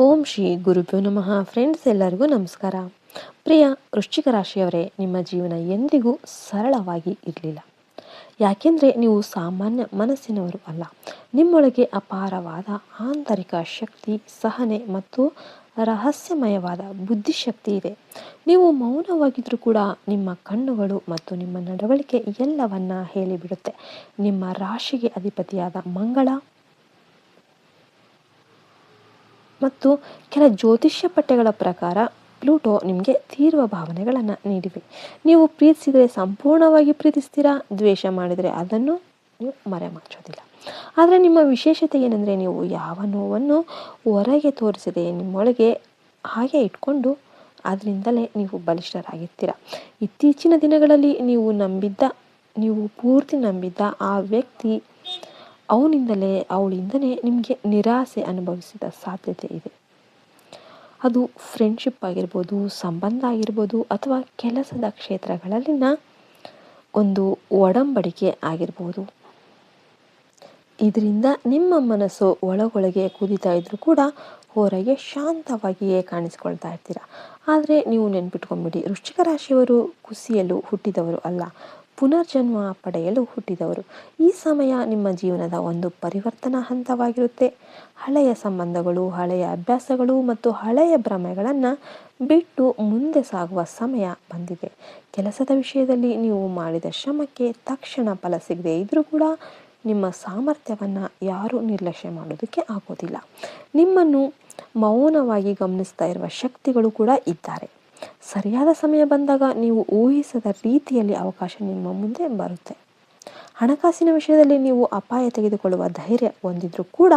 ಓಂ ಶ್ರೀ ಗುರುಭ್ಯೋ ನಮಃ. ಫ್ರೆಂಡ್ಸ್, ಎಲ್ಲರಿಗೂ ನಮಸ್ಕಾರ. ಪ್ರಿಯ ವೃಶ್ಚಿಕ ರಾಶಿಯವರೇ, ನಿಮ್ಮ ಜೀವನ ಎಂದಿಗೂ ಸರಳವಾಗಿ ಇರಲಿಲ್ಲ. ಯಾಕೆಂದರೆ ನೀವು ಸಾಮಾನ್ಯ ಮನಸ್ಸಿನವರು ಅಲ್ಲ. ನಿಮ್ಮೊಳಗೆ ಅಪಾರವಾದ ಆಂತರಿಕ ಶಕ್ತಿ, ಸಹನೆ ಮತ್ತು ರಹಸ್ಯಮಯವಾದ ಬುದ್ಧಿಶಕ್ತಿ ಇದೆ. ನೀವು ಮೌನವಾಗಿದ್ದರೂ ಕೂಡ ನಿಮ್ಮ ಕಣ್ಣುಗಳು ಮತ್ತು ನಿಮ್ಮ ನಡವಳಿಕೆ ಎಲ್ಲವನ್ನ ಹೇಳಿಬಿಡುತ್ತೆ. ನಿಮ್ಮ ರಾಶಿಗೆ ಅಧಿಪತಿಯಾದ ಮಂಗಳ ಮತ್ತು ಕೆಲ ಜ್ಯೋತಿಷ್ಯ ಪಠ್ಯಗಳ ಪ್ರಕಾರ ಪ್ಲೂಟೋ ನಿಮಗೆ ತೀವ್ರ ಭಾವನೆಗಳನ್ನು ನೀಡಿವೆ. ನೀವು ಪ್ರೀತಿಸಿದರೆ ಸಂಪೂರ್ಣವಾಗಿ ಪ್ರೀತಿಸ್ತೀರಾ, ದ್ವೇಷ ಮಾಡಿದರೆ ಅದನ್ನು ನೀವು ಮರೆಮಾಚೋದಿಲ್ಲ. ಆದರೆ ನಿಮ್ಮ ವಿಶೇಷತೆ ಏನೆಂದರೆ, ನೀವು ಯಾವ ನೋವನ್ನು ಹೊರಗೆ ತೋರಿಸದೆ ನಿಮ್ಮೊಳಗೆ ಹಾಗೆ ಇಟ್ಕೊಂಡು ಅದರಿಂದಲೇ ನೀವು ಬಲಿಷ್ಠರಾಗಿರ್ತೀರ. ಇತ್ತೀಚಿನ ದಿನಗಳಲ್ಲಿ ನೀವು ಪೂರ್ತಿ ನಂಬಿದ್ದ ಆ ವ್ಯಕ್ತಿ ಅವಳಿಂದಲೇ ನಿಮಗೆ ನಿರಾಸೆ ಅನುಭವಿಸಿದ ಸಾಧ್ಯತೆ ಇದೆ. ಅದು ಫ್ರೆಂಡ್ಶಿಪ್ ಆಗಿರ್ಬೋದು, ಸಂಬಂಧ ಆಗಿರ್ಬೋದು, ಅಥವಾ ಕೆಲಸದ ಕ್ಷೇತ್ರಗಳಲ್ಲಿನ ಒಂದು ಒಡಂಬಡಿಕೆ ಆಗಿರ್ಬೋದು. ಇದರಿಂದ ನಿಮ್ಮ ಮನಸ್ಸು ಒಳಗೊಳಗೆ ಕುದಿತಾ ಇದ್ರೂ ಕೂಡ ಹೊರಗೆ ಶಾಂತವಾಗಿಯೇ ಕಾಣಿಸ್ಕೊಳ್ತಾ ಇರ್ತೀರ. ಆದರೆ ನೀವು ನೆನ್ಪಿಟ್ಕೊಂಡ್ಬಿಡಿ, ವೃಶ್ಚಿಕ ರಾಶಿಯವರು ಕುಸಿಯಲು ಹುಟ್ಟಿದವರು ಅಲ್ಲ, ಪುನರ್ಜನ್ಮ ಪಡೆಯಲು ಹುಟ್ಟಿದವರು. ಈ ಸಮಯ ನಿಮ್ಮ ಜೀವನದ ಒಂದು ಪರಿವರ್ತನಾ ಹಂತವಾಗಿರುತ್ತೆ. ಹಳೆಯ ಸಂಬಂಧಗಳು, ಹಳೆಯ ಅಭ್ಯಾಸಗಳು ಮತ್ತು ಹಳೆಯ ಭ್ರಮೆಗಳನ್ನು ಬಿಟ್ಟು ಮುಂದೆ ಸಾಗುವ ಸಮಯ ಬಂದಿದೆ. ಕೆಲಸದ ವಿಷಯದಲ್ಲಿ ನೀವು ಮಾಡಿದ ಶ್ರಮಕ್ಕೆ ತಕ್ಷಣ ಫಲ ಸಿಗದೆ ಇದ್ರೂ ಕೂಡ ನಿಮ್ಮ ಸಾಮರ್ಥ್ಯವನ್ನು ಯಾರೂ ನಿರ್ಲಕ್ಷ್ಯ ಮಾಡೋದಕ್ಕೆ ಆಗೋದಿಲ್ಲ. ನಿಮ್ಮನ್ನು ಮೌನವಾಗಿ ಗಮನಿಸ್ತಾ ಇರುವ ಶಕ್ತಿಗಳು ಕೂಡ ಇದ್ದಾರೆ. ಸರಿಯಾದ ಸಮಯ ಬಂದಾಗ ನೀವು ಊಹಿಸದ ರೀತಿಯಲ್ಲಿ ಅವಕಾಶ ನಿಮ್ಮ ಮುಂದೆ ಬರುತ್ತೆ. ಹಣಕಾಸಿನ ವಿಷಯದಲ್ಲಿ ನೀವು ಅಪಾಯ ತೆಗೆದುಕೊಳ್ಳುವ ಧೈರ್ಯ ಹೊಂದಿದ್ರೂ ಕೂಡ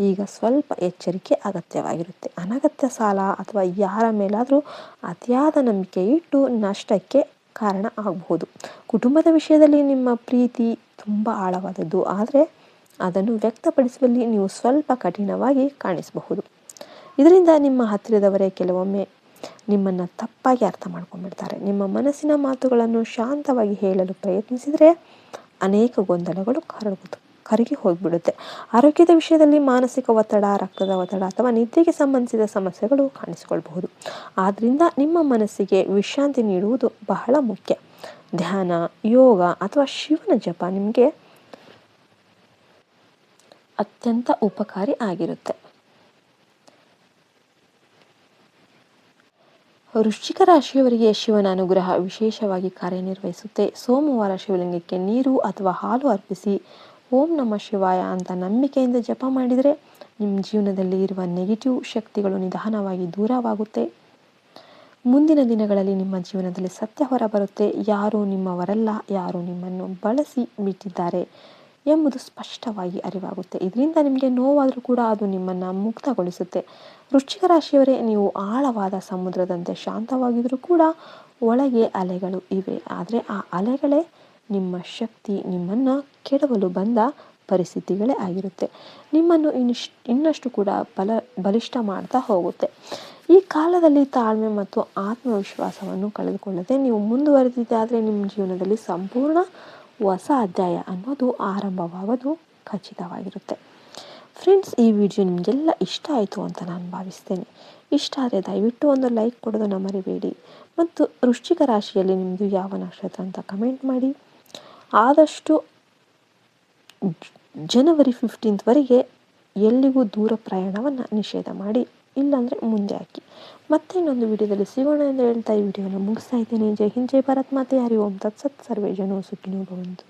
ಈಗ ಸ್ವಲ್ಪ ಎಚ್ಚರಿಕೆ ಅಗತ್ಯವಾಗಿರುತ್ತೆ. ಅನಗತ್ಯ ಸಾಲ ಅಥವಾ ಯಾರ ಮೇಲಾದರೂ ಅತಿಯಾದ ನಂಬಿಕೆ ಇಟ್ಟು ನಷ್ಟಕ್ಕೆ ಕಾರಣ ಆಗಬಹುದು. ಕುಟುಂಬದ ವಿಷಯದಲ್ಲಿ ನಿಮ್ಮ ಪ್ರೀತಿ ತುಂಬ ಆಳವಾದದ್ದು, ಆದರೆ ಅದನ್ನು ವ್ಯಕ್ತಪಡಿಸುವಲ್ಲಿ ನೀವು ಸ್ವಲ್ಪ ಕಠಿಣವಾಗಿ ಕಾಣಿಸಬಹುದು. ಇದರಿಂದ ನಿಮ್ಮ ಹತ್ತಿರದವರೇ ಕೆಲವೊಮ್ಮೆ ನಿಮ್ಮನ್ನು ತಪ್ಪಾಗಿ ಅರ್ಥ ಮಾಡ್ಕೊಂಡ್ಬಿಡ್ತಾರೆ. ನಿಮ್ಮ ಮನಸ್ಸಿನ ಮಾತುಗಳನ್ನು ಶಾಂತವಾಗಿ ಹೇಳಲು ಪ್ರಯತ್ನಿಸಿದರೆ ಅನೇಕ ಗೊಂದಲಗಳು ಕರಗಿ ಹೋಗಿಬಿಡುತ್ತೆ. ಆರೋಗ್ಯದ ವಿಷಯದಲ್ಲಿ ಮಾನಸಿಕ ಒತ್ತಡ, ರಕ್ತದ ಒತ್ತಡ ಅಥವಾ ನಿದ್ದೆಗೆ ಸಂಬಂಧಿಸಿದ ಸಮಸ್ಯೆಗಳು ಕಾಣಿಸಿಕೊಳ್ಳಬಹುದು. ಆದ್ದರಿಂದ ನಿಮ್ಮ ಮನಸ್ಸಿಗೆ ವಿಶ್ರಾಂತಿ ನೀಡುವುದು ಬಹಳ ಮುಖ್ಯ. ಧ್ಯಾನ, ಯೋಗ ಅಥವಾ ಶಿವನ ಜಪ ನಿಮಗೆ ಅತ್ಯಂತ ಉಪಕಾರಿ ಆಗಿರುತ್ತೆ. ವೃಶ್ಚಿಕ ರಾಶಿಯವರಿಗೆ ಶಿವನ ಅನುಗ್ರಹ ವಿಶೇಷವಾಗಿ ಕಾರ್ಯನಿರ್ವಹಿಸುತ್ತೆ. ಸೋಮವಾರ ಶಿವಲಿಂಗಕ್ಕೆ ನೀರು ಅಥವಾ ಹಾಲು ಅರ್ಪಿಸಿ ಓಂ ನಮಃ ಶಿವಾಯ ಅಂತ ನಂಬಿಕೆಯಿಂದ ಜಪ ಮಾಡಿದರೆ ನಿಮ್ಮ ಜೀವನದಲ್ಲಿ ಇರುವ ನೆಗೆಟಿವ್ ಶಕ್ತಿಗಳು ನಿಧಾನವಾಗಿ ದೂರವಾಗುತ್ತೆ. ಮುಂದಿನ ದಿನಗಳಲ್ಲಿ ನಿಮ್ಮ ಜೀವನದಲ್ಲಿ ಸತ್ಯ ಹೊರಬರುತ್ತೆ. ಯಾರು ನಿಮ್ಮವರಲ್ಲ, ಯಾರು ನಿಮ್ಮನ್ನು ಬಳಸಿ ಬಿಟ್ಟಿದ್ದಾರೆ ಎಂಬುದು ಸ್ಪಷ್ಟವಾಗಿ ಅರಿವಾಗುತ್ತೆ. ಇದರಿಂದ ನಿಮಗೆ ನೋವಾದರೂ ಕೂಡ ಅದು ನಿಮ್ಮನ್ನು ಮುಕ್ತಗೊಳಿಸುತ್ತೆ. ವೃಶ್ಚಿಕ ರಾಶಿಯವರೇ, ನೀವು ಆಳವಾದ ಸಮುದ್ರದಂತೆ ಶಾಂತವಾಗಿದ್ರೂ ಕೂಡ ಒಳಗೆ ಅಲೆಗಳು ಇವೆ. ಆದರೆ ಆ ಅಲೆಗಳೇ ನಿಮ್ಮ ಶಕ್ತಿ, ನಿಮ್ಮನ್ನು ಕೆಡವಲು ಬಂದ ಪರಿಸ್ಥಿತಿಗಳೇ ಆಗಿರುತ್ತೆ. ನಿಮ್ಮನ್ನು ಇನ್ನಷ್ಟು ಕೂಡ ಬಲಿಷ್ಠ ಮಾಡ್ತಾ ಹೋಗುತ್ತೆ. ಈ ಕಾಲದಲ್ಲಿ ತಾಳ್ಮೆ ಮತ್ತು ಆತ್ಮವಿಶ್ವಾಸವನ್ನು ಕಳೆದುಕೊಳ್ಳದೆ ನೀವು ಮುಂದುವರೆದಿದ್ದಾದರೆ ನಿಮ್ಮ ಜೀವನದಲ್ಲಿ ಸಂಪೂರ್ಣ ಹೊಸ ಅಧ್ಯಾಯ ಅನ್ನೋದು ಆರಂಭವಾಗೋದು ಖಚಿತವಾಗಿರುತ್ತೆ. ಫ್ರೆಂಡ್ಸ್, ಈ ವಿಡಿಯೋ ನಿಮಗೆಲ್ಲ ಇಷ್ಟ ಆಯಿತು ಅಂತ ನಾನು ಭಾವಿಸ್ತೇನೆ. ಇಷ್ಟ ಆದರೆ ದಯವಿಟ್ಟು ಒಂದು ಲೈಕ್ ಕೊಡೋದನ್ನು ಮರಿಬೇಡಿ. ಮತ್ತು ವೃಶ್ಚಿಕ ರಾಶಿಯಲ್ಲಿ ನಿಮ್ಮದು ಯಾವ ನಕ್ಷತ್ರ ಅಂತ ಕಮೆಂಟ್ ಮಾಡಿ. ಆದಷ್ಟು ಜನವರಿ 15ವರೆಗೆ ಎಲ್ಲಿಗೂ ದೂರ ಪ್ರಯಾಣವನ್ನು ನಿಷೇಧ ಮಾಡಿ, ಇಲ್ಲಾಂದರೆ ಮುಂದೆ ಹಾಕಿ. ಮತ್ತೆ ಇನ್ನೊಂದು ವಿಡಿಯೋದಲ್ಲಿ ಸಿಗೋಣ ಎಂದು ಹೇಳ್ತಾ ಈ ವಿಡಿಯೋನ ಮುಗಿಸ್ತಾ ಇದ್ದೇನೆ. ಜೈ ಹಿಂದ್, ಜೈ ಭಾರತ್ ಮಾತೆ. ಹರಿ ಓಂ ತತ್ಸತ್. ಸರ್ವೇ ಜನೋ ಸುಖಿನೋ ಭವಂತು.